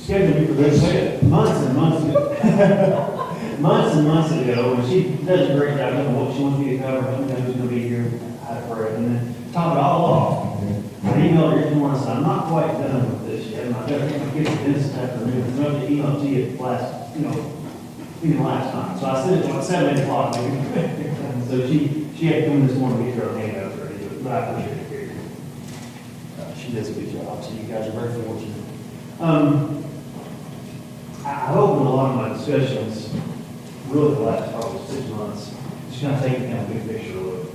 scheduled me for this months and months ago. Months and months ago, and she does a great job. I don't know what she wants me to cover, I don't know who's going to be here, for it, and then top it all off. I emailed her this morning and said, I'm not quite done with this yet, and I've got to get this afternoon. I'm going to email to you last night. So I sent it at 7 o'clock. So she had to come this morning to get her hand over ready to do it, but I appreciate it, Gary. She does a good job, so you guys are very fortunate. I hope in a lot of my discussions, really the last probably 6 months, just kind of taking kind of a big picture look.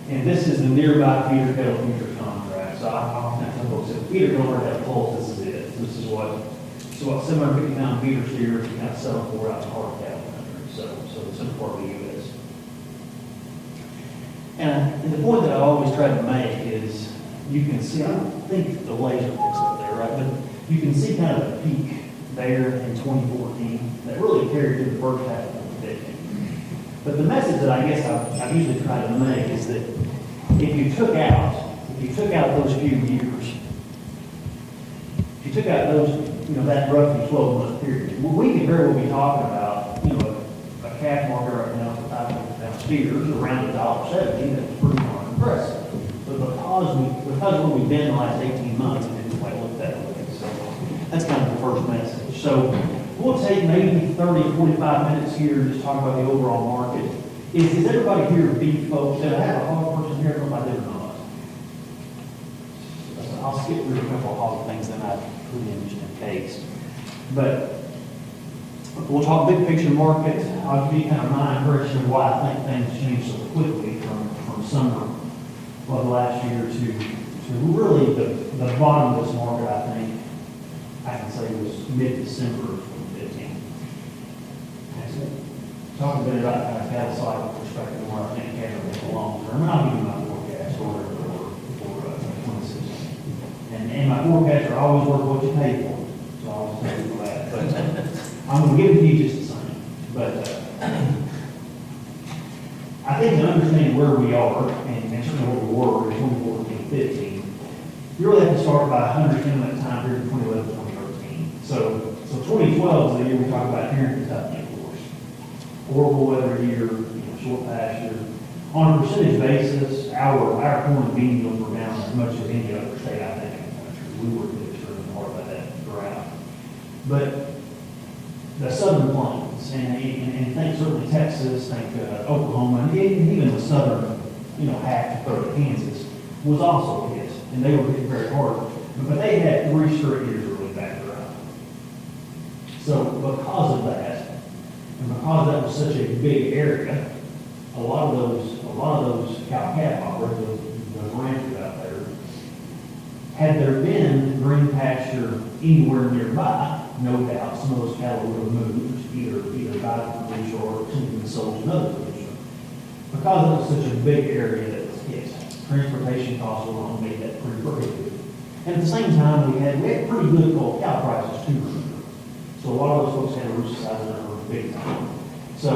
And this is the nearby feeder cattle future contract. So I'll kind of tell folks that feeder don't work out pulse, this is it. This is what 750 pound feeder steers you kind of settle for out in hard cattle country. So the central part of the U.S. And the point that I always try to make is you can see, I don't think the laser picks up there, right? But you can see kind of a peak there in 2014 that really carried through the first half of 2015. But the message that I guess I usually try to make is that if you took out those few years, if you took out those, that roughly 12-month period, we could very well be talking about, a calf market right now for 500 pound steers around $1.70. That's pretty darn impressive. But because of what we've been in the last 18 months, it didn't quite look that way. So that's kind of the first message. So we'll take maybe 30, 45 minutes here to just talk about the overall market. Is everybody here beef folks? Did I have a hog person here? I don't know if I did or not. I'll skip through a couple of hog things that I put in just in case. But we'll talk big picture market. I'll give you kind of my impression of why I think things changed so quickly from summer of last year to really the bottom of this market, I think, I can say was mid-December of 2015. Talk a bit about kind of cattle cycle perspective where I think cattle in the long term. And I'll give you my forecast for 2016. And my forecasts are always worth what you pay for. So I'll always tell you that. But I'm going to give it to you just the same. But I think to understand where we are, and certainly where we were in 2014-15, you really have to start by understanding that time period of 2011-2013. So 2012 is the year we talk about here in Kentucky, of course. Horrible weather year, short pasture. On a percentage basis, our corn and bean yields were down as much as any other state, I think, in the country. We were extremely hard by that drought. But the southern plains, and think certainly Texas, think Oklahoma, and even the southern, half of Kansas, was also hit, and they were hit very hard. But they had 3 straight years of really bad drought. So because of that, and because that was such a big area, a lot of those cow-calf operators, those ranchers out there, had there been green pasture anywhere nearby, no doubt some of those cattle would have moved either by the producer or simply been sold to another producer. Because it was such a big area that was hit, transportation costs alone made that pretty prohibitive. And at the same time, we had pretty good cow prices too. So a lot of those folks had a roost size number big time. So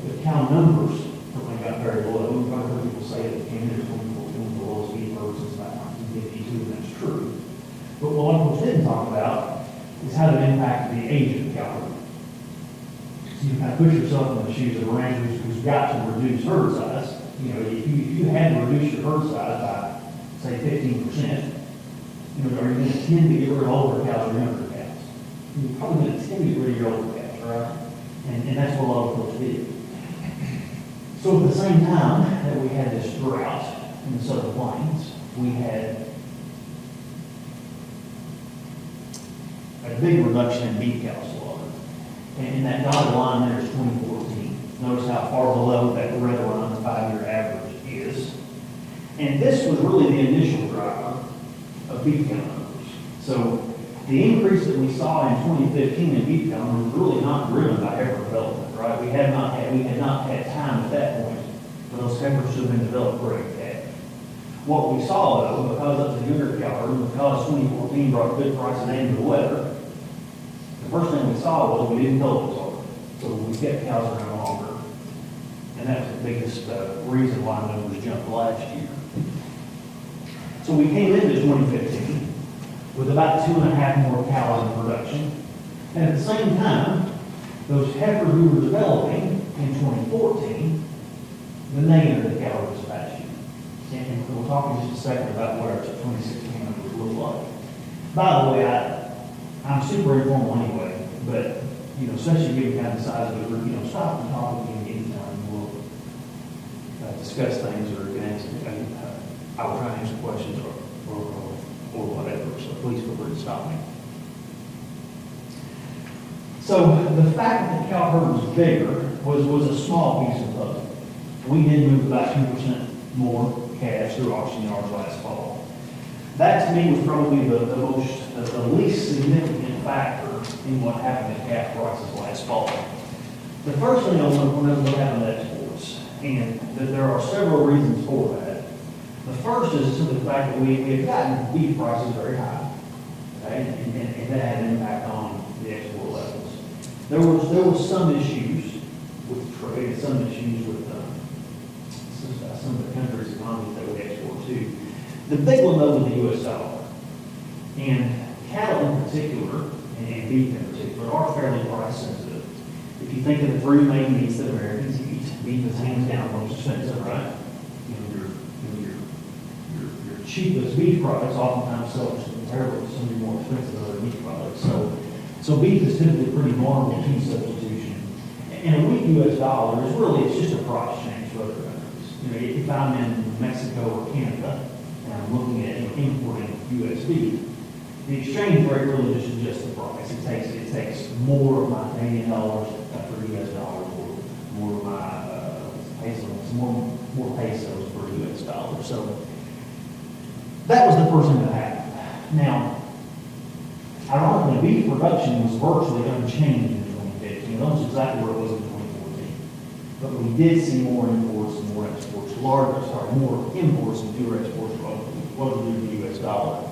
the cow numbers certainly got very low. We've heard people say that Canada is one of the lowest beef herds since about 1952, and that's true. But what a lot of folks didn't talk about is how it impacted the age of the cow herd. So you kind of put yourself in the shoes of a rancher who's got to reduce herd size. If you had to reduce your herd size by, say, 15%, are you going to tend to get rid of older cows or younger cows? You're probably going to tend to get rid of your older cows, right? And that's what a lot of folks did. So at the same time that we had this drought in the southern plains, we had a big reduction in beef cow slaughter. And that dotted line there is 2014. Notice how far below that red line, the 5-year average, is. And this was really the initial driver of beef cow numbers. So the increase that we saw in 2015 in beef cow numbers was really not driven by heifer development, right? We had not had time at that point for those heifers to have been developed for a calf. What we saw, though, because of the younger cow herd, and because 2014 brought good prices and the weather, the first thing we saw was we didn't kill those hard. So we kept cows around longer. And that was the biggest reason why numbers jumped last year. So we came into 2015 with about 2.5 more cows in production And at the same time, those heifers we were developing in 2014, then they entered the cattle dispatch. And we'll talk in just a second about what our 2016 numbers look like. By the way, I'm super informal anyway, but, you know, especially given kind of the size of the group, you know, stop and talk with me anytime. We'll discuss things or can answer. I will try to answer questions or whatever, so please feel free to stop me. So the fact that the cow herd was bigger was a small piece of the puzzle. We did move about 2% more calves through auction yards last fall. That to me was probably the least significant factor in what happened to calf prices last fall. The first thing I want to look at is exports, and there are several reasons for that. The first is simply the fact that we have gotten beef prices very high, okay? and that had an impact on the export levels. There was some issues with trade, some issues with some of the countries' economies that we export to. The big one though was the U.S. dollar, and cattle in particular, and beef in particular, are fairly price sensitive. If you think of the three main meats that Americans eat, beef is hands down most expensive, right? Your cheapest beef products oftentimes sell comparable to some of your more expensive other meat products. So beef is typically pretty normal to substitution. And a weak U.S. dollar is really, it's just a price change for other countries. You know, if I'm in Mexico or Canada and I'm looking at importing U.S. beef, the exchange rate really just adjusts the price. It takes more of my Canadian dollars for U.S. dollars, or more of my pesos, more pesos for U.S. dollars. So that was the first thing that happened. Now, ironically, beef production was virtually unchanged in 2015. That's exactly where it was in 2014. But we did see more imports and more exports, more imports and fewer exports relative to the U.S. dollar.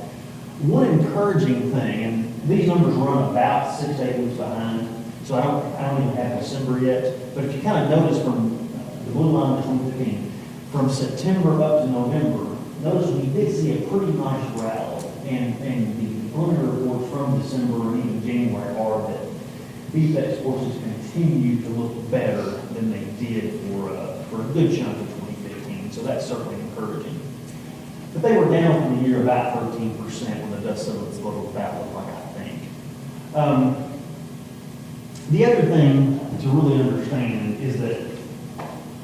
One encouraging thing, and these numbers run about 6 to 8 weeks behind, so I don't even have December yet, but if you kind of notice from the blue line of 2015, from September up to November, notice we did see a pretty nice rally, and the preliminary reports from December and even January are that beef exports has continued to look better than they did for a good chunk of 2015, so that's certainly encouraging. But they were down from the year about 13% when the dust settles look that look like, I think. The other thing to really understand is that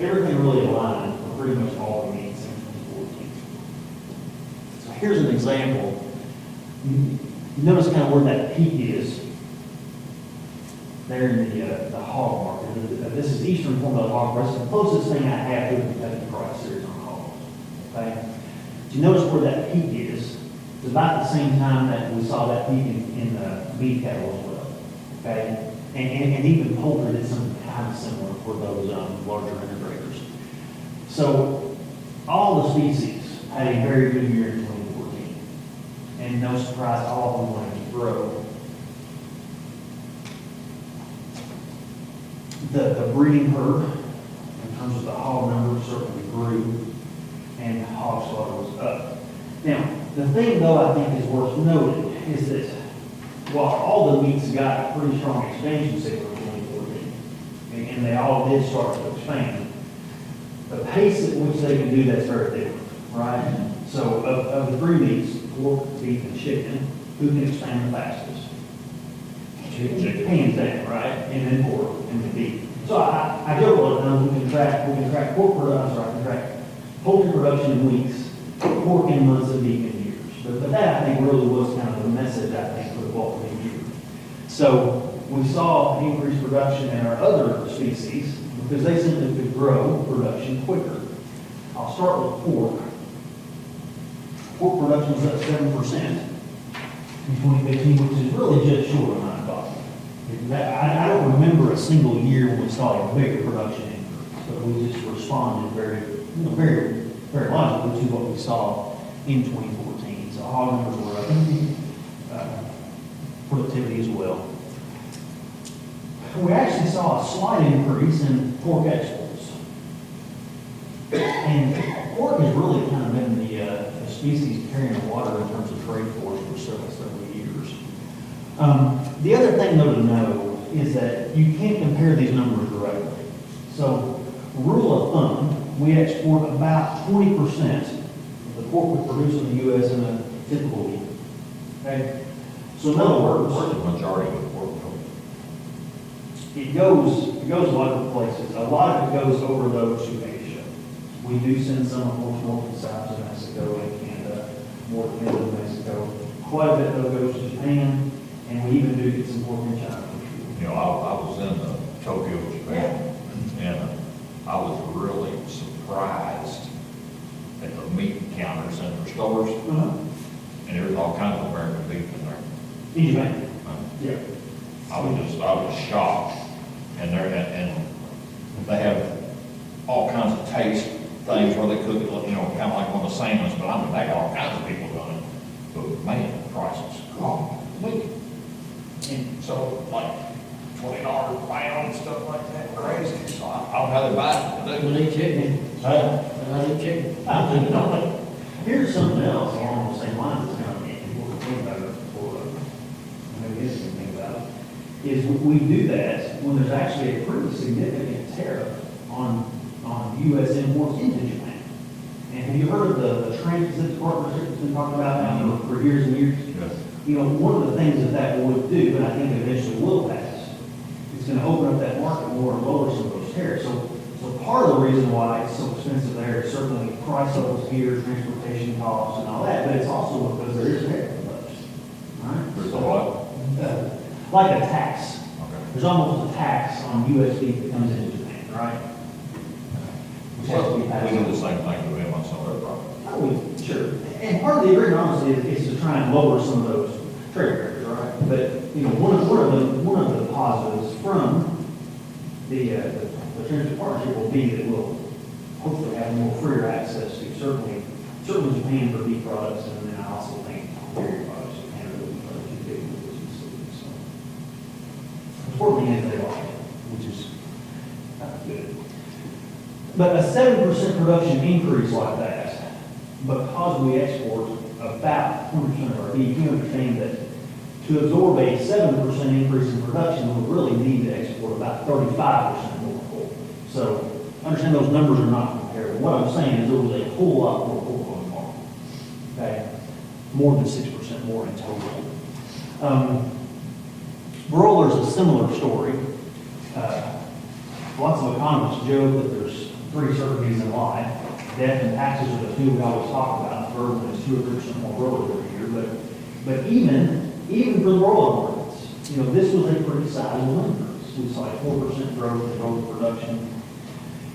everything really aligned for pretty much all the meats in 2014. So here's an example. You notice kind of where that peak is there in the hog market. This is Eastern Formula hog price. It's the closest thing I have to a competitive price series on hogs. Okay? You notice where that peak is. It's about the same time that we saw that peak in beef cattle as well. Okay? And even poultry did something kind of similar for those larger integrators. So all the species had a very good year in 2014. And no surprise, all of them wanted to grow. The breeding herd, in terms of the hog numbers, certainly grew, and hog slaughter was up. Now, the thing, though, I think is worth noting is that while all the meats got a pretty strong expansion cycle in 2014, and they all did start to expand, the pace at which they can do that's very different, right? So of the three meats, pork, beef, and chicken, who can expand the fastest? Chicken. Hands down, right? And then pork, and then beef. So I joke all the time, we can track pork production, poultry production in weeks, pork in months, and beef in years. But that, I think, really was kind of the message, I think, for the bulk of the year. So we saw increased production in our other species because they simply could grow production quicker. I'll start with pork. Pork production was up 7% in 2015, which is really just short of 9 bucks. I don't remember a single year when we saw a bigger production increase, but we just responded very logically to what we saw in 2014. So hog numbers were up, productivity as well. We actually saw a slight increase in pork exports. And pork has really kind of been the species carrying the water in terms of trade force for several years. The other thing though to know is that you can't compare these numbers directly. So, rule of thumb, we export about 20% of the pork we produce in the U.S. in a typical year. Okay? So in other words, Where's the majority of the pork go? it goes a lot of places. A lot of it goes over those to Asia. We do send some, of course, more to the south to Mexico and Canada, more to Canada and Mexico. Quite a bit though goes to Japan, and we even do get some pork in China. You know, I was in Tokyo, Japan, and I was really surprised at the meat counters in their stores, and there was all kinds of American beef in there. In Japan? Yeah. I was shocked, and they have all kinds of taste things where they cook it, you know, kind of like one of the sandwiches, but I mean, they got all kinds of people doing it. But man, the prices, week. And so like $20 a pound and stuff like that, crazy. So I don't know how they buy it. We need chicken. I need chicken. Here's something else along the same lines that's kind of people can think about it before, maybe this can think about it, is we do that when there's actually a pretty significant tariff on U.S. imports into Japan. And have you heard of the Trans-Pacific Partnership that's been talked about now for years and years? Yes. You know, one of the things that would do, and I think eventually will pass, is going to open up that market more and lower some of those tariffs. So part of the reason why it's so expensive there is certainly price levels here, transportation costs and all that, but it's also because there is a tariff in those. Right? There's a what? Like a tax. Okay. There's almost a tax on U.S. beef that comes into Japan, right? Which has to be passed We do on. the same thing to them on some of their products. Sure. And part of the agreement, honestly, is to try and lower some of those trade barriers, right? But, you know, one of the positives from the Trans-Pacific Partnership will be that we'll hopefully have more freer access to certainly Japan for beef products, and then I also think dairy products in Canada will be too big for this facility. So, importantly, and they like it, which is good. But a 7% production increase like that, because we export about 20% of our beef, you understand that to absorb a 7% increase in production, we really need to export about 35% more pork. So understand those numbers are not comparable. What I'm saying is there was a whole lot more pork on the market. Okay? More than 6% more in total. Broiler's a similar story. Lots of economists joke that there's 3 certainties in life. Death and taxes are the 2 we always talk about. The third one is 2 or 3% more broilers every year. But even for the broiler markets, you know, this was a pretty sizable increase. We saw a 4% growth in broiler production.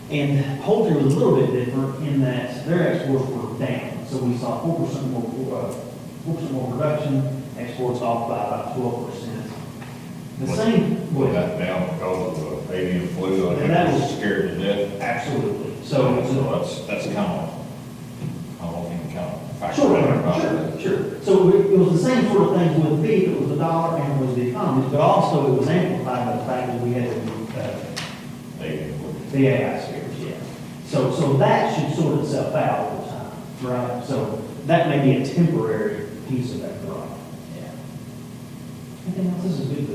And poultry was a little bit different in that their exports were down. So we saw 4% more production, exports off by about 12%. The same. Put that down because of the avian flu, I think that I was was- scared to death. Absolutely. So that's kind of, I don't think kind of factor Sure, in about it. sure. So it was the same sort of things with beef. It was the dollar and it was the economy, but also it was amplified by the fact that we had Avian flu. the AI scares, yeah. So that should sort itself out over time, right? So that may be a temporary piece of that growth. Yeah. Anything else? This is good to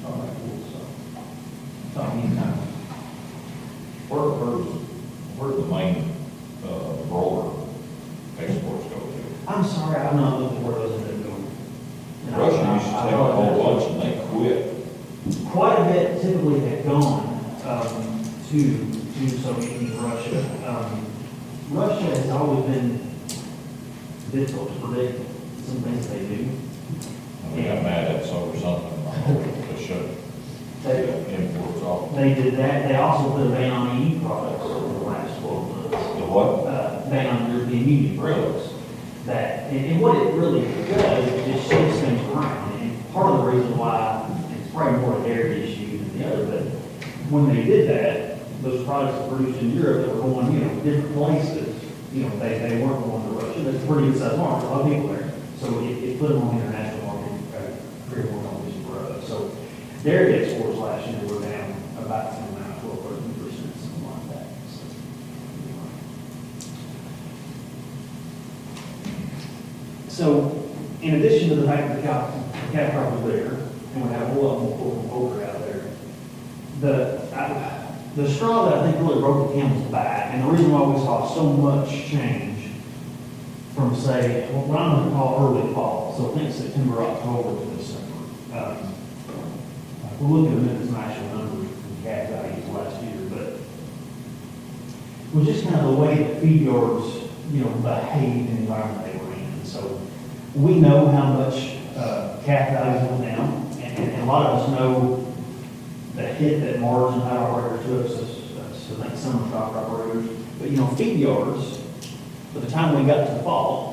talk about, so. Talk anytime. Where's the main broiler exports go to? I'm sorry, I'm not looking where those end up going. And Russia used to take a whole bunch and they quit. Quite a bit typically have gone to Soviet Union, Russia. Russia has always been difficult to predict some things they do. They got mad at us over something, I hope they should. Imports off. They did that. They also put a ban on EU products over the last 12 months. The what? Ban on European Union products. That, and what it really does, it just shifts things around. And part of the reason why, it's probably more a dairy issue than the other, but when they did that, those products that were produced in Europe that were going, you know, different places, you know, they weren't going to Russia. That's a pretty good sized market, a lot of people there. So it put them on the international market, created more companies for us. So dairy exports last year were down about the same amount, 12 or 13%, something like that. So in addition to the fact that the cattle crop was there, and we have a whole lot more pork and poultry out there. The straw that I think really broke the camel's back, and the reason why we saw so much change from, say, what I'm going to call early fall, so think September, October to December. We'll look at a minute's actual numbers from calf values last year, but it was just kind of the way that feed yards, behaved in the environment they were in. So we know how much calf values went down, and a lot of us know the hit that margin high operators took, so like summer stock operators. But feed yards, by the time we got to the fall,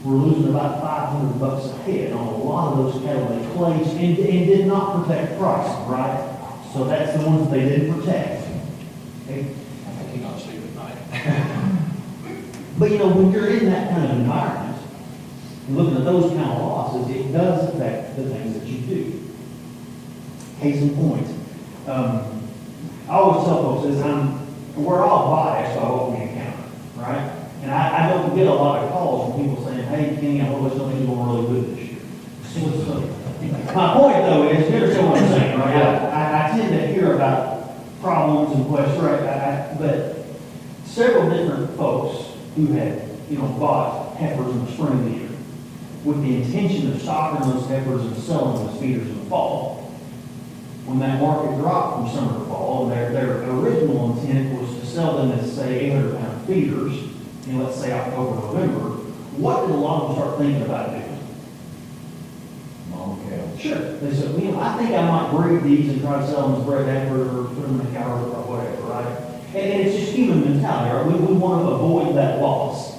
we're losing about $500 a head on a lot of those cattle they placed and did not protect pricing, right? So that's the ones they didn't protect. Okay? I think you're not sleeping at night. But when you're in that kind of environment, and looking at those kind of losses, it does affect the things that you do. Case in point, I always tell folks is we're all biased by what we encounter, right? And I don't get a lot of calls from people saying, hey, Kenny, I always think you're going really good this year. My point though is, you understand what I'm saying, right? I tend to hear about problems and questions, right? But several different folks who had, bought heifers in the spring of the year with the intention of stocking those heifers and selling those feeders in the fall. When that market dropped from summer to fall, their original intent was to sell them as, say, 800-pound feeders in, let's say, October, November. What did a lot of them start thinking about doing? Mom cow. Sure. They said, I think I might breed these and try to sell them as bred heifers or put them in a cow or whatever, right? And it's just human mentality, right? We want to avoid that loss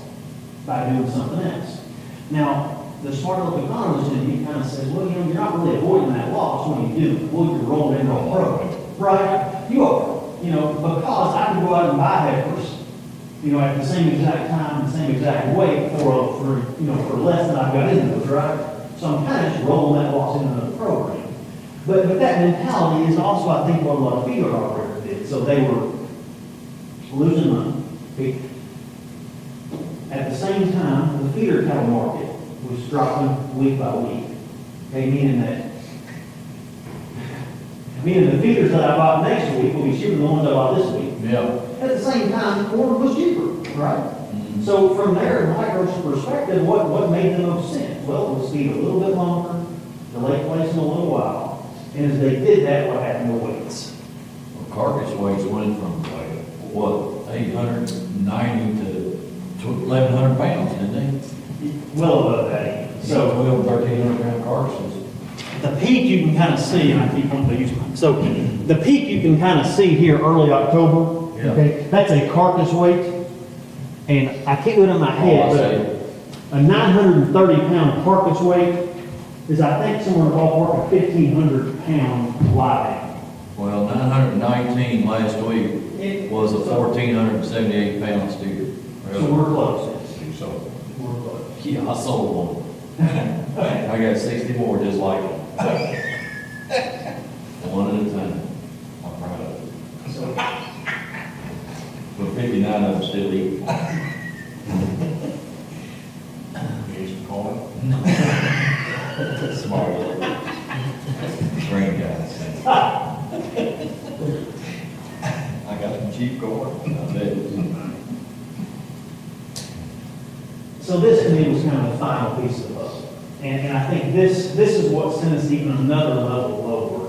by doing something else. Now, the smart little economist in me kind of says, well, you're not really avoiding that loss. What are you doing? Well, you're rolling into a program, right? You are, because I can go out and buy heifers, at the same exact time, the same exact weight for less than I've got in those, right? So I'm kind of just rolling that loss into the program. But that mentality is also, I think, what a lot of feeder operators did. So they were losing money. At the same time, the feeder cattle market was dropping week by week. Okay, meaning the feeders that I bought next week will be cheaper than the ones I bought this week. Yeah. At the same time, corn was cheaper, right? Mm-hmm. So from there, in my perspective, what made the most sense? Well, it was feed a little bit longer, delay placing a little while, and as they did that, what happened to weights? Well, carcass weights went from, 890 to 1,100 pounds, didn't they? Well above that even. So 12, 1,300 pound carcasses. The peak you can kind of see, and I keep wanting to use mine. So the peak you can kind of see here early October. Yeah. Okay, that's a carcass weight, and I can't do it in my head, but a 930 pound carcass weight is, I think, somewhere in the ballpark of 1,500 pound live animal. Well, 919 last week was a 1,478 pound steer. So we're close. So, We're close. Yeah, I sold one. I got 60 more just like it. One at a time. I'm proud of it. So, But 59 of them still eat. You used to call it? Smart little brain guys. I got some cheap corn. I bet. So this to me was kind of the final piece of the puzzle. And I think this is what sent us even another level lower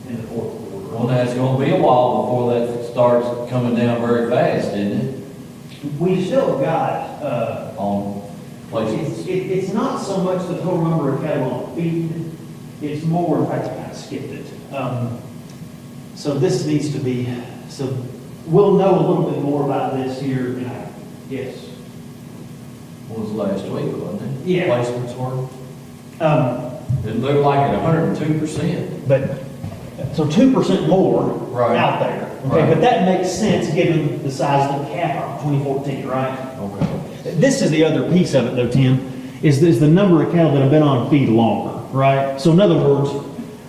in the fourth quarter. Well, now it's gonna be a while before that starts coming down very fast, isn't it? We still got, On places. it's not so much the total number of cattle on feed, it's more, in fact, I kind of skipped it. So this needs to be, so we'll know a little bit more about this here in, yes. Was last week, wasn't it? Yeah. Placements were. It looked like at 102%. But, so 2% more Right. out there. Okay, Right. but that makes sense given the size of the calf of 2014, right? Okay. This is the other piece of it though, Tim, is the number of cattle that have been on feed longer, right? So in other words,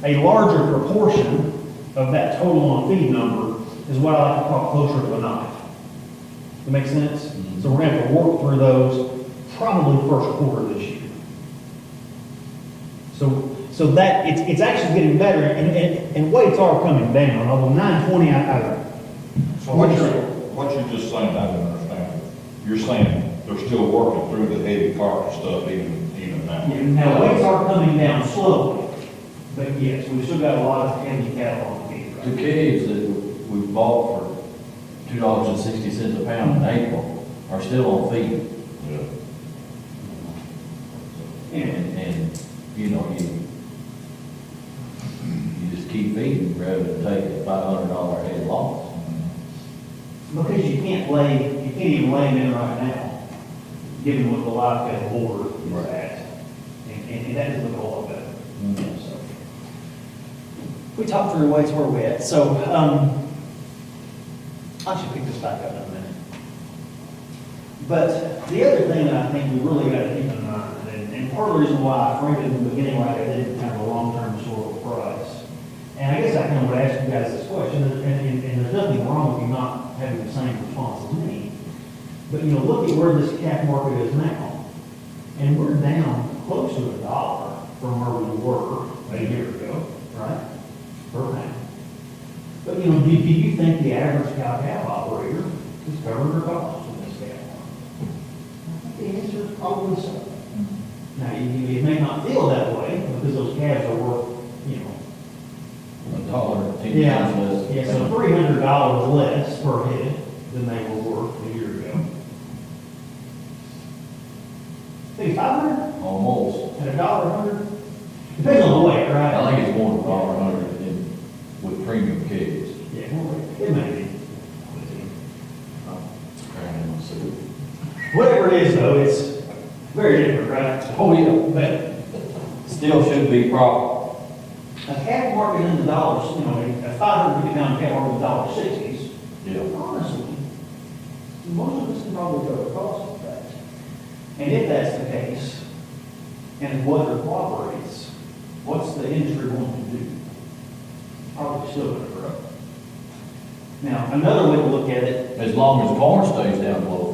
a larger proportion of that total on feed number is what I like to call closer to a knife. That make sense? Mm-hmm. So we're gonna have to work through those probably first quarter this year. So that, it's actually getting better, and weights are coming down, although 920, So what you're just saying, I don't understand. You're saying they're still working through the heavy cargo stuff even now? now weights are coming down slowly, but yes, we've still got a lot of heavy cattle on the feed. The calves that we bought for $2.60 a pound in April are still on feed. Yeah. And, you know, you just keep feeding rather than take a $500 a head loss. Because you can't even lay them in right now, given what the live cattle board is at. And that doesn't look a whole lot better. So, we talked through weights where we're at, so, I should pick this back up in a minute. But the other thing that I think we really got to keep in mind, and part of the reason why I framed it in the beginning like I did, kind of a long-term historical price, and I guess I kind of would ask you guys this question, and there's nothing wrong with you not having the same response as me, but you know, look at where this calf market is now, and we're down close to $1 from where we were a year ago, right? Per pound. But you know, do you think the average cow-calf operator is covering their costs in this calf market? The answer is probably so. Now, you may not feel that way because those calves are worth, you know. $1, 10 Yeah, cents less. yeah, so $300 less per head than they were worth a year ago. Maybe 500 Almost. at $1.00. Depends on the weight, right? I think it's more than $100 with premium calves. Yeah, well, it may be. Whatever it is, though, it's very different, right? Oh, yeah. But Still should be profitable. a calf market in the dollars, you know, a 550-pound calf market in the $1.60s. Yeah. Honestly, most of us can probably cover the cost of that. And if that's the case, and if weather cooperates, what's the industry going to do? Probably still going to grow. Now, another way to look at it, As long as corn stays down below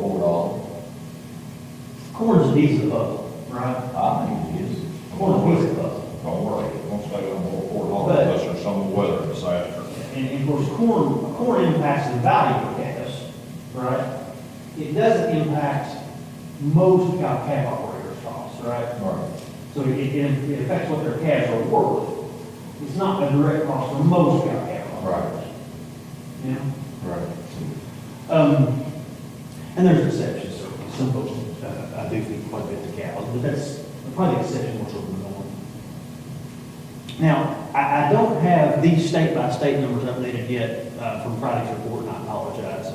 corn's a piece of the puzzle, right? $4, I think it is. Corn's a piece of the puzzle. Don't worry, it won't stay on $4 But- unless there's some weather disaster. And of course, corn impacts the value of calves, right? It doesn't impact most cow-calf operators' costs, right? Right. So it affects what their calves are worth. It's not a direct cost for most cow-calf operators. You know? Right. And there's exceptions, certainly. Some folks, I do feed quite a bit of cows, but that's probably the exception more so than the norm. Now, I don't have these state-by-state numbers updated yet from Friday's report, and I apologize.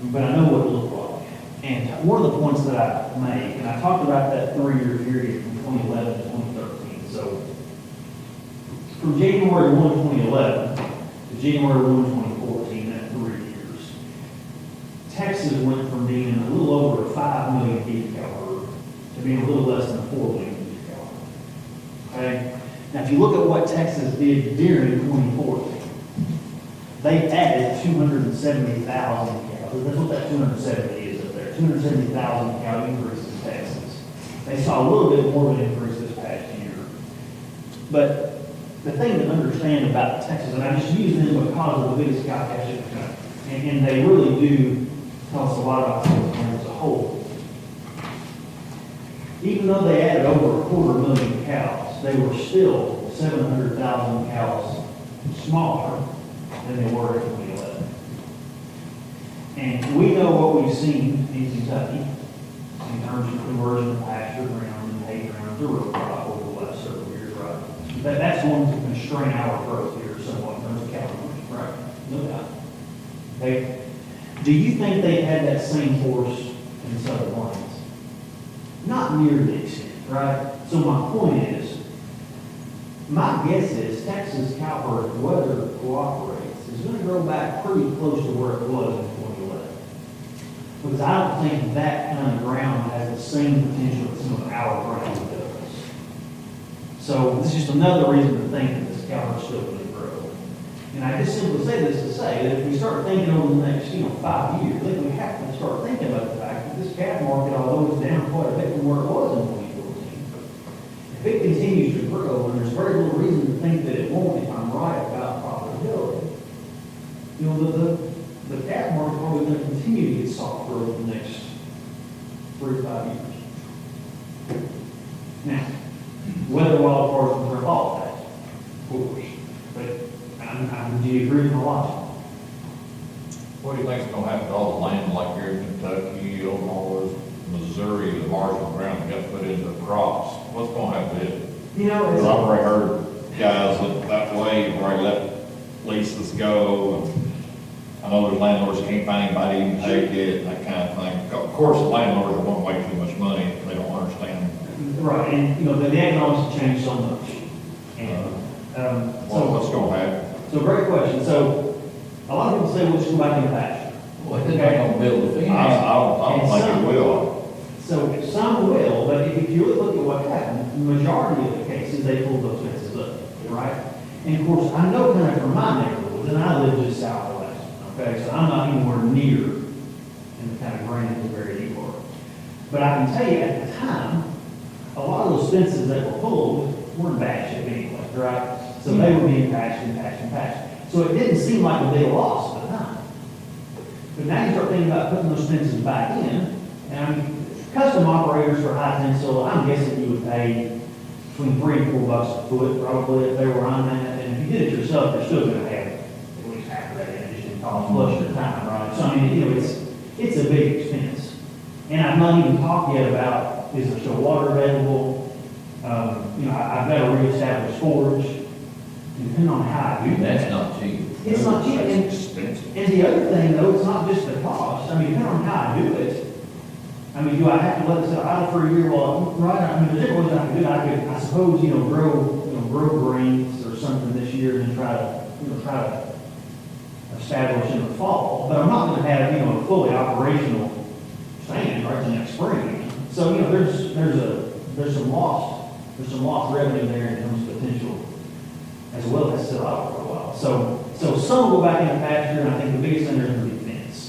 But I know what it looked like. And one of the points that I made, and I talked about that 3-year period from 2011 to 2013. So from January 1, 2011 to January 1, 2014, that 3 years, Texas went from being a little over a 5 million beef cow herd to being a little less than a 4 million beef cow herd. Okay? Now, if you look at what Texas did during 2014, they added 270,000 cows. That's what that 270 is up there. 270,000 cow increase in Texas. They saw a little bit more of an increase this past year. But the thing to understand about Texas, and I just use them because of the biggest cow-calf shipping country, and they really do tell us a lot about California as a whole. Even though they added over 250,000 cows, they were still 700,000 cows smaller than they were in 2011. And we know what we've seen in Kentucky in terms of conversion of pasture ground and hay ground to row crop over the last several years, right? That's going to constrain our growth here somewhat in terms of cattle numbers, right? No doubt. Okay. Do you think they had that same force in the Southern Plains? Not near the extent, right? So my point is, my guess is Texas cow herd, if weather cooperates, is going to grow back pretty close to where it was in 2011. Because I don't think that kind of ground has the same potential that some of our ground does. So this is just another reason to think that this cow herd is still going to grow. And I just simply say this to say that if we start thinking over the next, 5 years, I think we have to start thinking about the fact that this calf market, although it's down quite a bit from where it was in 2014, if it continues to grow, and there's very little reason to think that it won't if I'm right about profitability, you know, the cat market's probably gonna continue to get softer over the next 3 to 5 years. Now, whether wild cards will fall that, of course, but do you agree with my logic? What do you think's gonna happen to all the land like here in Kentucky, Oklahoma, Missouri, the marginal ground that got put into crops? What's gonna happen to it? You know, Because it's, I've already heard guys that way where they let leases go. And I know there's landlords that can't find anybody to even take it, that kind of thing. Of course, the landlords want way too much money, they don't understand. right, and, you know, the economics have changed so much. And, What's gonna happen? so great question. So, a lot of people say, we'll just go back in the pasture. Well, they're not gonna build a fence. I don't think it will. So some will, but if you really look at what happened, the majority of the cases, they pulled those fences up, right? And of course, I know kind of from my neighborhood, and I live just south of West, okay? So I'm not anywhere near in the kind of granite where you are. But I can tell you at the time, a lot of those fences that were pulled were in bad shape anyway, right? So they were being patched and patched and patched. So it didn't seem like a big loss at the time. But now you start thinking about putting those fences back in, and I mean, custom operators for high tensile, I'm guessing you would pay between $3 and $4 a foot probably if they were on that. And if you did it yourself, you're still gonna have at least half of that in addition cost plus your time, right? So I mean, you know, it's a big expense. And I've not even talked yet about, is there still water available? You know, I've got to reestablish forage. And depending on how I do that. That's not cheap. It's not cheap. That's expensive. And the other thing, though, it's not just the cost. I mean, depending on how I do it, I mean, do I have to let it sit idle for a year while, right? I mean, there's different ways I can do it. I could, I suppose, grow grains or something this year and then try to establish in the fall. But I'm not going to have, a fully operational stand right the next spring. So, there's some lost revenue there in terms of potential, as well as sit idle for a while. So some go back in the pasture, and I think the biggest thing is going to be fence.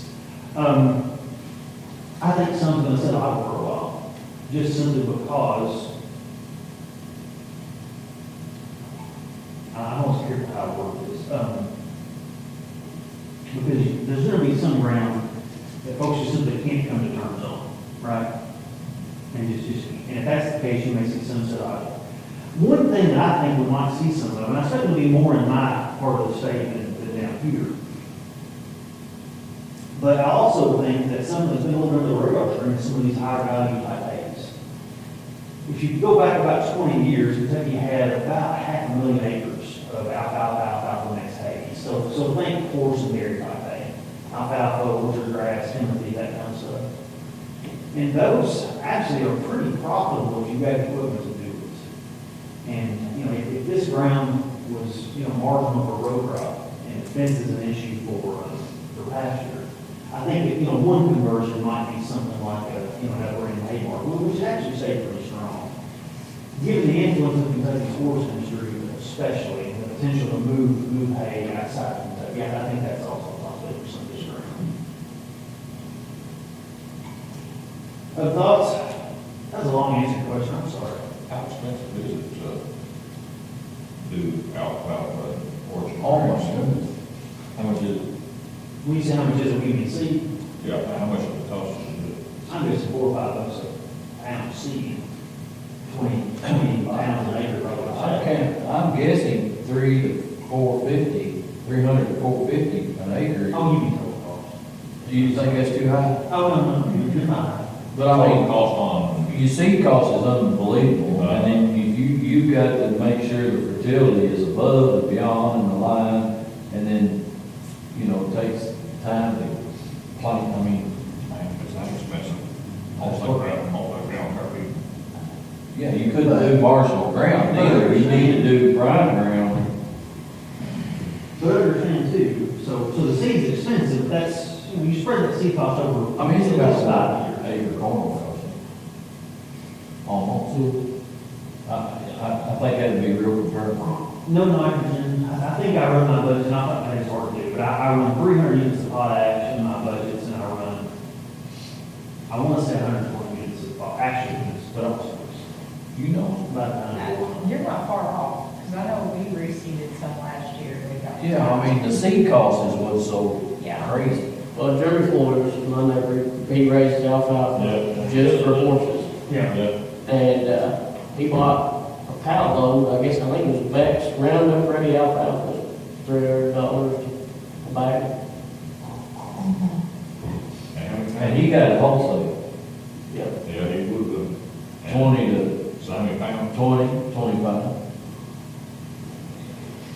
I think some's going to sit idle for a while, just simply because I'm almost careful how I word this. Because there's going to be some ground that folks just simply can't come to terms on, right? And if that's the case, you may see some sit idle. One thing that I think we might see some of, and I expect it to be more in my part of the state than down here. But I also think that some of the been under the radar screen, some of these higher value type A's. If you go back about 20 years, Kentucky had about 500,000 acres of alfalfa mixed hay. So think horse and dairy type hay. Alfalfa, orchard grass, timothy, that kind of stuff. And those actually are pretty profitable if you've got equipment to do it. And, if this ground was, marginal for row crop, and fence is an issue for pasture, I think that, one conversion might be something like that we're in Haymar, which actually stayed pretty strong. Given the influence of Kentucky's horse industry, especially, and the potential to move hay outside of Kentucky, I think that's also a possibility for some of this ground. Other thoughts? That was a long answer question, I'm sorry. How expensive is it to do alfalfa and orchard? Almost. How much is it? When you say how much is it, we can see, Yeah, how much does it cost to do it? I'm guessing $4 or $5 a pound seed, 20 pounds an acre, probably. I'm guessing 300 to 450 an acre. Oh, you mean total cost? Do you think that's too high? Oh, no, you're not. But I mean, Cost on, your seed cost is unbelievable, and then you've got to make sure the fertility is above and beyond and the line, and then, it takes time to plant, man, it's not expensive. Multi-ground coffee. yeah, you couldn't do marginal ground either, you need to do prime ground. But understand too, so the seed's expensive, but that's, you spread that seed cost over. It's about 5 years. acre corn cost. Almost. I think that'd be real comparable. No nitrogen, I think I run my budget, not that it's hard to do, but I run 300 units of potash in my budgets, and I want to say 120 units of potash, units, but I'm close. You know, About time. You're not far off, because I know we reseeded some last year, we got. yeah, I mean, the seed cost is what's so Yeah. crazy. Well, Jerry Flores, my neighbor, he raised alfalfa Yeah. just for horses. Yeah. And, he bought a pallet load, I guess, I think it was Beck's Roundup Ready alfalfa, $300 a bag. And he got it wholesale, Yeah. Yeah, he would have. 20 to 70 pounds. 25.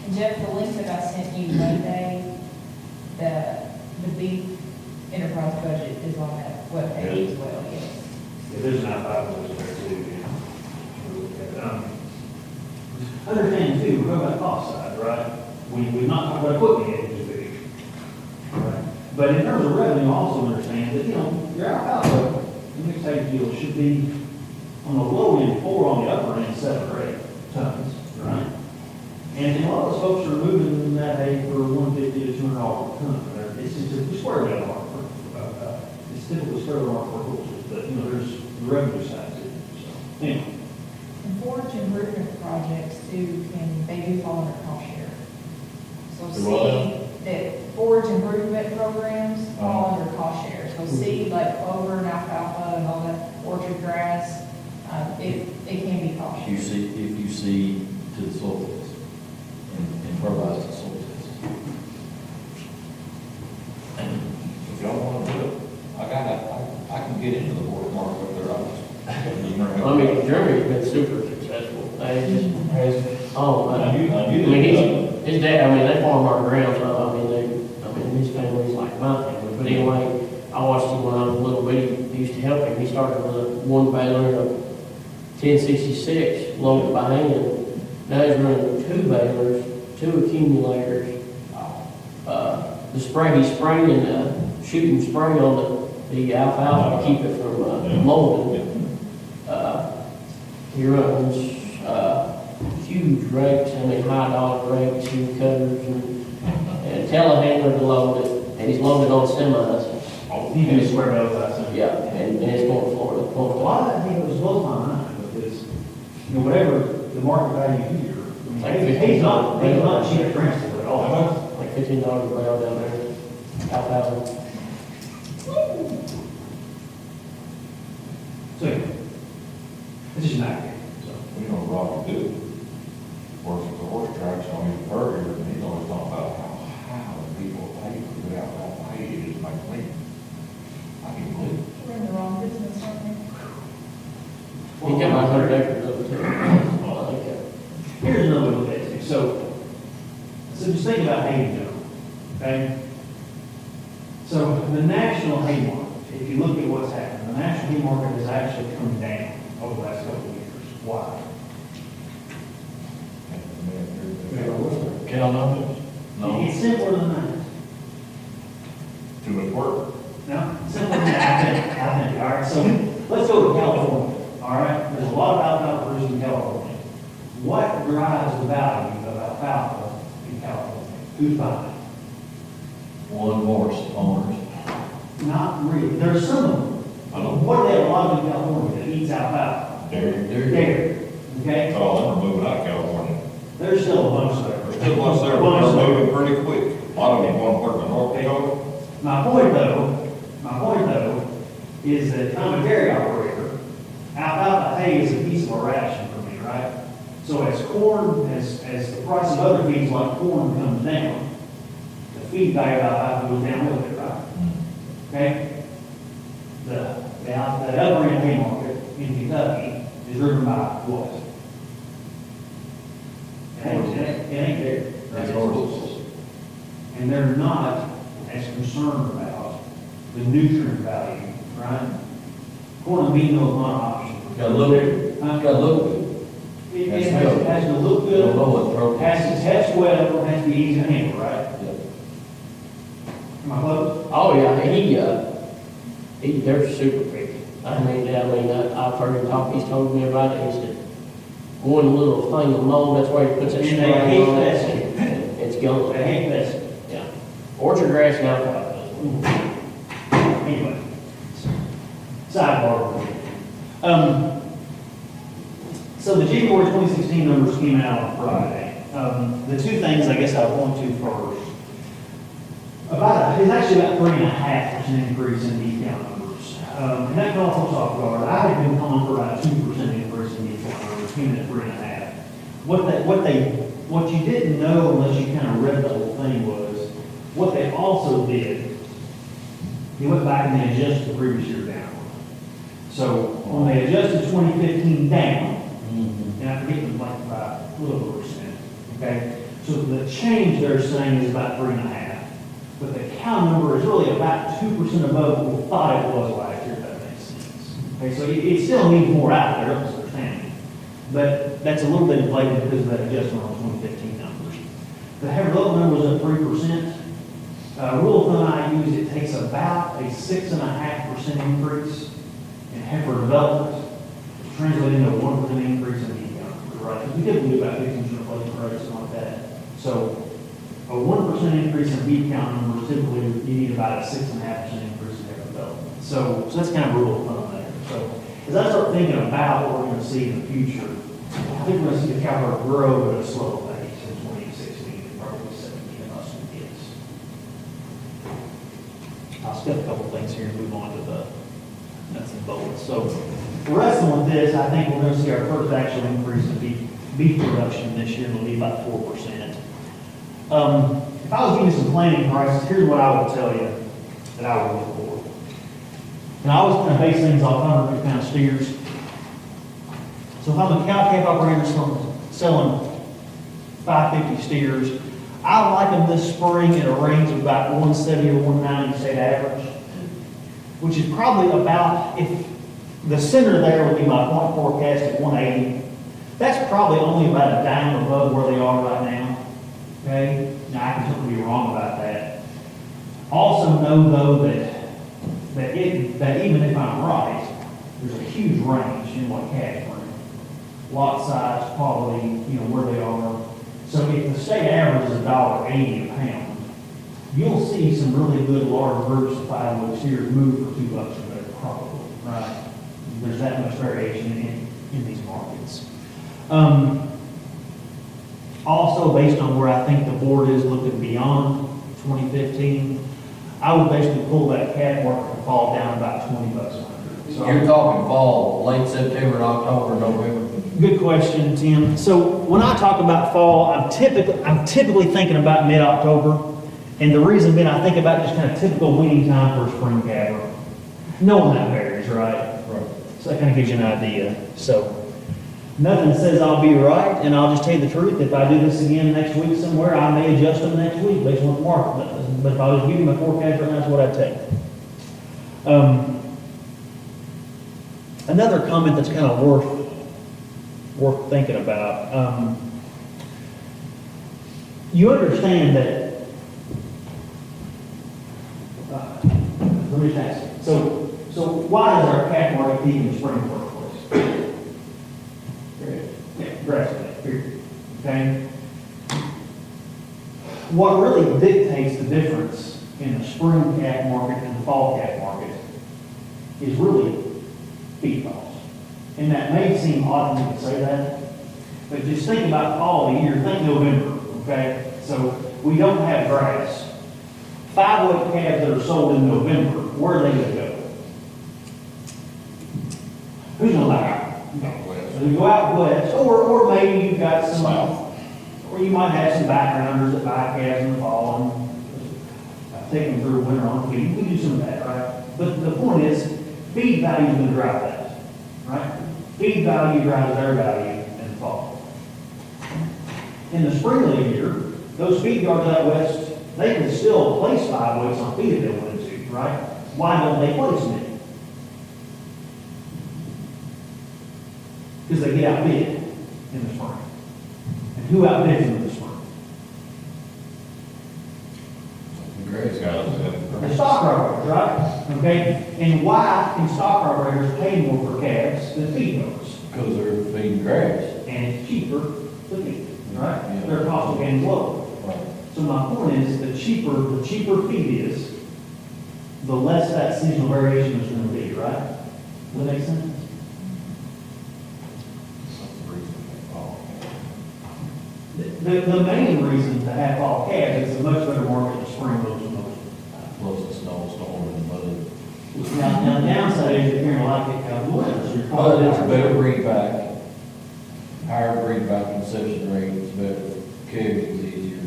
And Jeff, the link that I sent you Monday, the beef enterprise budget is on that webpage as well, yes. Yeah, there's not five of those there too, yeah. Understand too, we're talking about cost side, right? We've not talked about equipment yet, which is big. Right. But in terms of revenue, also understand that, you know, your alfalfa, the mixed hay deal should be on the low end 4, on the upper end 7 or 8 tons, right? And a lot of those folks are moving that hay for $150 to $200 a ton. It's just a square meal mark for, it's typically square mark for horses, but, you know, there's the revenue side too, so, anyway. And forage improvement projects too, they do fall under cost share. So Do what see that forage improvement programs fall under cost share. So see like clover and alfalfa and all that orchard grass, it can be cost If share. you see to the soil test and fertilize the soil test. If y'all want to do it, I can get into the board mark with their office. I mean, Jeremy's been super successful. They just has, I knew his dad, I mean, they farm our ground, so, his family's like my family. But anyway, I watched him when I was a little bitty, he used to help him. He started with a 1 baler and a 1066 loaded by hand. Now he's running 2 balers, 2 accumulators. The spray, he's spraying, shooting spray on the alfalfa to keep it from molding. He runs huge rakes, high dollar rakes and cutters and telehandler to load it, and he's loaded on semis. You can just square metal outside. Yeah, and it's going to Florida. A lot of that, it was blows my mind, because, you know, whatever the market value here, I mean, he's not cheap at transport at all. Like $15 a barrel down there, alfalfa. So, it's just not good, so. We know Rocky do. Works at the horse tracks on his burger, and he's always talking about how people pay for good alfalfa hay, it just makes me, I can't believe it. We're in the wrong business, aren't we? He got my 100 acres of it too. Here's another way to look at it too. So just think about hay in general, okay? So the national hay market, if you look at what's happened, the national hay market has actually come down over the last couple of years. Why? Cal numbers? No. It's simpler than that. Too much work. No, simpler than that, I think, all right? So let's go to California, all right? There's a lot of alfalfa producers in California. What drives the value of alfalfa in California? Who's buying it? One horse owners. Not really. There's some of them. I know. What do they have a lot of in California that eats alfalfa? Dairy. Dairy. Okay? Oh, them are moving out of California. There's still a bunch there. There's still ones there, but they're moving pretty quick. A lot of them going to North Dakota. My point though, is that if I'm a dairy operator, alfalfa hay is a piece of a ration for me, right? So as the price of other feeds like corn comes down, the feed value of alfalfa goes down with it, right? Okay? The upper end hay market in Kentucky is driven by what? It ain't there. That's horses. And they're not as concerned about the nutrient value, right? Corn and bean meal is not an option. Got to look, got to look good. It has to look good, Don't know what protein. has to test well, has to be easy to handle, right? Am I close? Oh, yeah, they're super picky. I've heard him talk, he's told me about it, he said, one little thing of mold, that's where he puts that And they spray hate on it, testing. and it's going. They hate this. Yeah. Orchard grass and alfalfa. Anyway, sidebar. So the January 2016 numbers came out on Friday. The two things I guess I point to first, it's actually about 3.5% increase in beef count numbers. And that caught folks off guard. I had been calling for about 2% increase in beef count numbers, came in at 3.5. What you didn't know unless you kind of read the whole thing was, what they also did, they went back and they adjusted the previous year down. So when they adjusted 2015 down, and I forget the like by a little over percent, okay? So the change they're saying is about 3.5, but the cow number is really about 2% above what we thought it was last year, if that makes sense. Okay, so it still needs more out there, that's understanding. But that's a little bit inflated because of that adjustment on 2015 numbers. The heifer development number was at 3%. Rule of thumb I use, it takes about a 6.5% increase in heifer development, translating into a 1% increase in beef count, right? Because we typically do about 15% replacement rate, something like that. So a 1% increase in beef count numbers, typically you need about a 6.5% increase in heifer development. So that's kind of a rule of thumb there. So as I start thinking about what we're going to see in the future, I think we're going to see the cow herd grow at a slow pace in 2016 and probably 2017 and us and kids. I'll skip a couple of things here and move on to the nuts and bolts. So wrestling with this, I think we're going to see our first actual increase in beef production this year, and it'll be about 4%. If I was giving you some planning prices, here's what I would tell you that I would look for. And I always kind of base things off 150-pound steers. So if I'm a cow-calf operator selling 550 steers, I like them this spring in a range of about 170 or 190 state average, which is probably about, if the center there would be my point forecast at 180. That's probably only about a dime above where they are right now. Okay? Now, I can certainly be wrong about that. Also know, though, that even if I'm right, there's a huge range in what calves bring. Lot size, quality, where they are. So if the state average is $1.80 a pound, you'll see some really good large groups of 5-wood steers move for $2 or better, probably, right? There's that much variation in these markets. Also, based on where I think the board is looking beyond 2015, I would basically pull that calf market and fall down about $20 a hundred. So You're talking fall, late September, October, November? Good question, Tim. So when I talk about fall, I'm typically thinking about mid-October. And the reason being, I think about just kind of typical weaning time for a spring calf. Knowing that varies, right? Right. So that kind of gives you an idea. So nothing says I'll be right, and I'll just tell you the truth. If I do this again next week somewhere, I may adjust them next week based on what the market does. But if I was giving you my forecast right now, that's what I'd take. Another comment that's kind of worth thinking about. You understand that. Let me just ask you. So why does our calf market peak in the spring in the first place? Yeah, grass period. Okay. What really dictates the difference in the spring calf market and the fall calf market is really feed costs. And that may seem odd for me to say that, but just think about fall of the year. Think November. Okay. So we don't have grass. 5-weight calves that are sold in November, where are they going to go? Who's going to buy them? So you go out west, or maybe you've got some, or you might have some backgrounders that buy calves in the fall and take them through winter on feed. We do some of that, right? But the point is, feed value is going to drive that, right? Feed value drives their value in the fall. In the spring of the year, those feed yards out west, they can still place 5 weights on feed if they wanted to, right? Why don't they place them? Because they get outbid in the spring. And who outbids them in the spring? The stock operators, right? Okay? And why can stock operators pay more for calves than feed yards? Because they're feeding grass. And it's cheaper to feed, right? Yeah. Their cost of gain is lower. Right. So my point is, the cheaper feed is, the less that seasonal variation is going to be, right? Does that make sense? the main reason to have fall calves is a much better market in spring than most. Plus the snowstorm and mud. Now, the downside is you're hearing a lot of it come winter, so you're But probably. it's a better breed back, higher breed back conception rate, it's better, carrying's easier,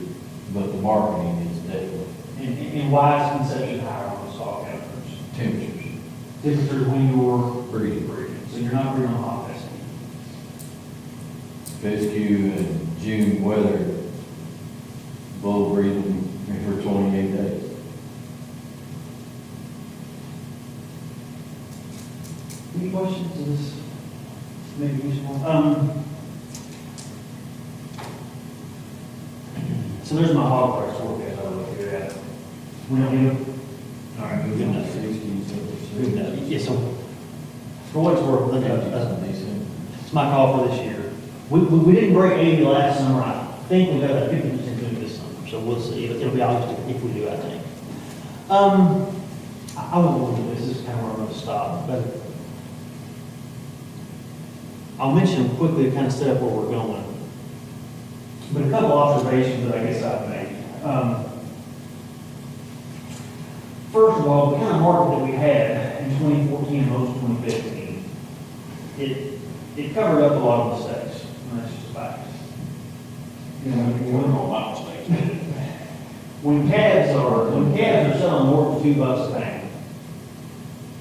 but the marketing is definitely And why is conception higher on the stock average? temperatures, Temperatures when you're breeding. so you're not breeding on hot fescue. Fescue and June weather, bull breeding for 28 days. Any questions to this? Maybe useful. So there's my hog price forecast I look at. We don't give. All right, good enough. 60s, Good enough. Yes, so for what it's worth, look at decent. it's my call for this year. We didn't break 80 last summer. I think we got a 50% do this summer, so we'll see. It'll be August if we do, I think. I won't go into this. This is kind of where I'm going to stop, but I'll mention quickly to kind of set up where we're going. But a couple observations that I guess I've made. First of all, the kind of market that we had in 2014 and most of 2015, it covered up a lot of mistakes. And that's just a fact. You know, All my mistakes. when calves are selling more than $2 a pound,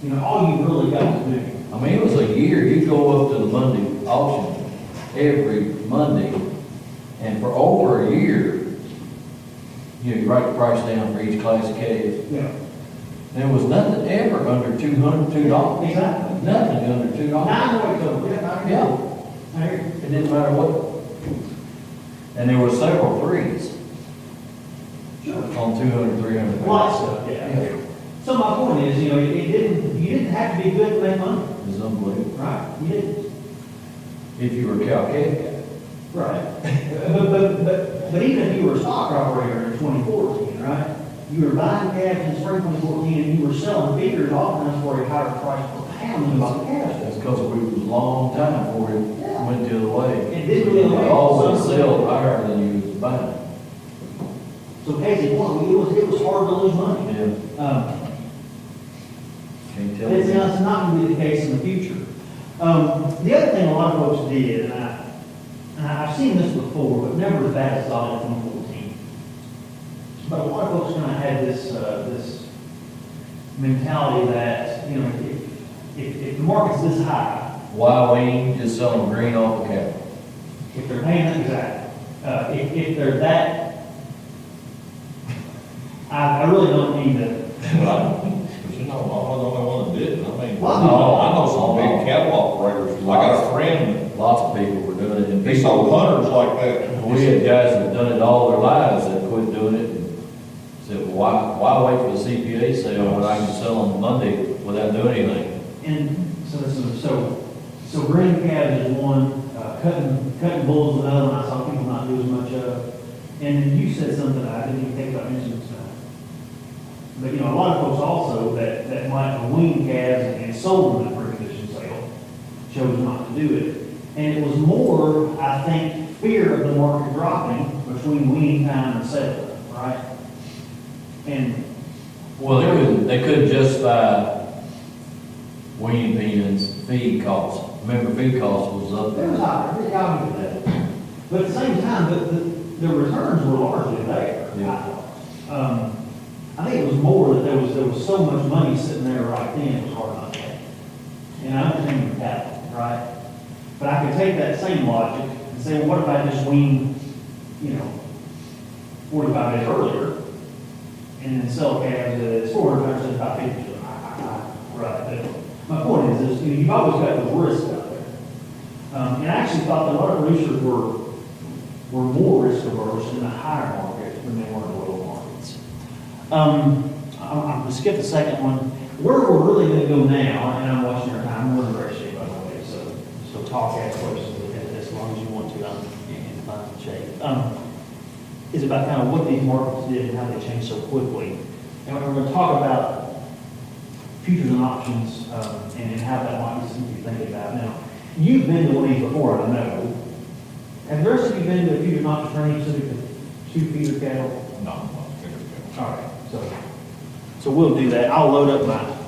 you know, all you really got to do. I mean, it was a year, you go up to the Monday auction every Monday, and for over a year, you know, you write the price down for each class of calves. Yeah. There was nothing ever under $202. Exactly. Nothing under $2. Now I know what it's over. Yeah. I hear you. It didn't matter what. And there were several threes Sure. on 200, 300. Lots of, yeah. So my point is, you know, you didn't have to be good to make money, It was unbelievable. right? You didn't. If you were a cow calf guy. Right. But even if you were a stock operator in 2014, right? You were buying calves in spring 2014 and you were selling feeders oftentimes for a higher price per pound than you bought calves. That's because we was a long time before it went the other way. It did go the other way. They always sell higher than you was buying. So Casey, well, it was hard to lose money. Yeah. Can't tell But it's you. not going to be the case in the future. The other thing a lot of folks did, and I've seen this before, but never as bad as I saw it in 2014. But a lot of folks kind of had this mentality that, you know, if the market's this high, Why we ain't just selling green off the cow? if they're paying that exactly, if they're that, I really don't mean to. But you know, I'm not the only one that did it. I mean, Well, I know some big cattle operators. I got a friend, Lots of people were doing it, and he sold hunters like that. we had guys that done it all their lives that quit doing it and said, well, why wait for the CPA sale when I can sell them Monday without doing anything? And so breeding calves is one, cutting bulls is another one I saw people not do as much of. And then you said something I didn't even think about mentioning tonight. But, you know, a lot of folks also that might have weaned calves and sold them at pre-condition sale chose not to do it. And it was more, I think, fear of the market dropping between weaning time and sale, right? And Well, they couldn't justify weaning pens, feed costs. Remember, feed costs was up it was there. higher, I'll give you that. But at the same time, the returns were largely there. Yeah. I think it was more that there was so much money sitting there right then, it was hard not to take. And I understand your capital, right? But I could take that same logic and say, well, what if I just wean, 45 days earlier and then sell calves at 400 about 50. Right. My point is, you've always got the risk out there. And I actually thought that a lot of producers were more risk averse in the higher market than they were in the lower markets. I'm going to skip the second one. Where we're really going to go now, and I'm watching your time, we're in great shape, by the way, so talk, ask questions as long as you want to, in fine shape. Is about kind of what these markets did and how they changed so quickly. And we're going to talk about futures and options, and how that might be something you think about. Now, you've been to one of these before, I know. Have the rest of you been to a few not trained so we can shoot feeder cattle? No, no, figure it out. All right, so we'll do that. I'll load up my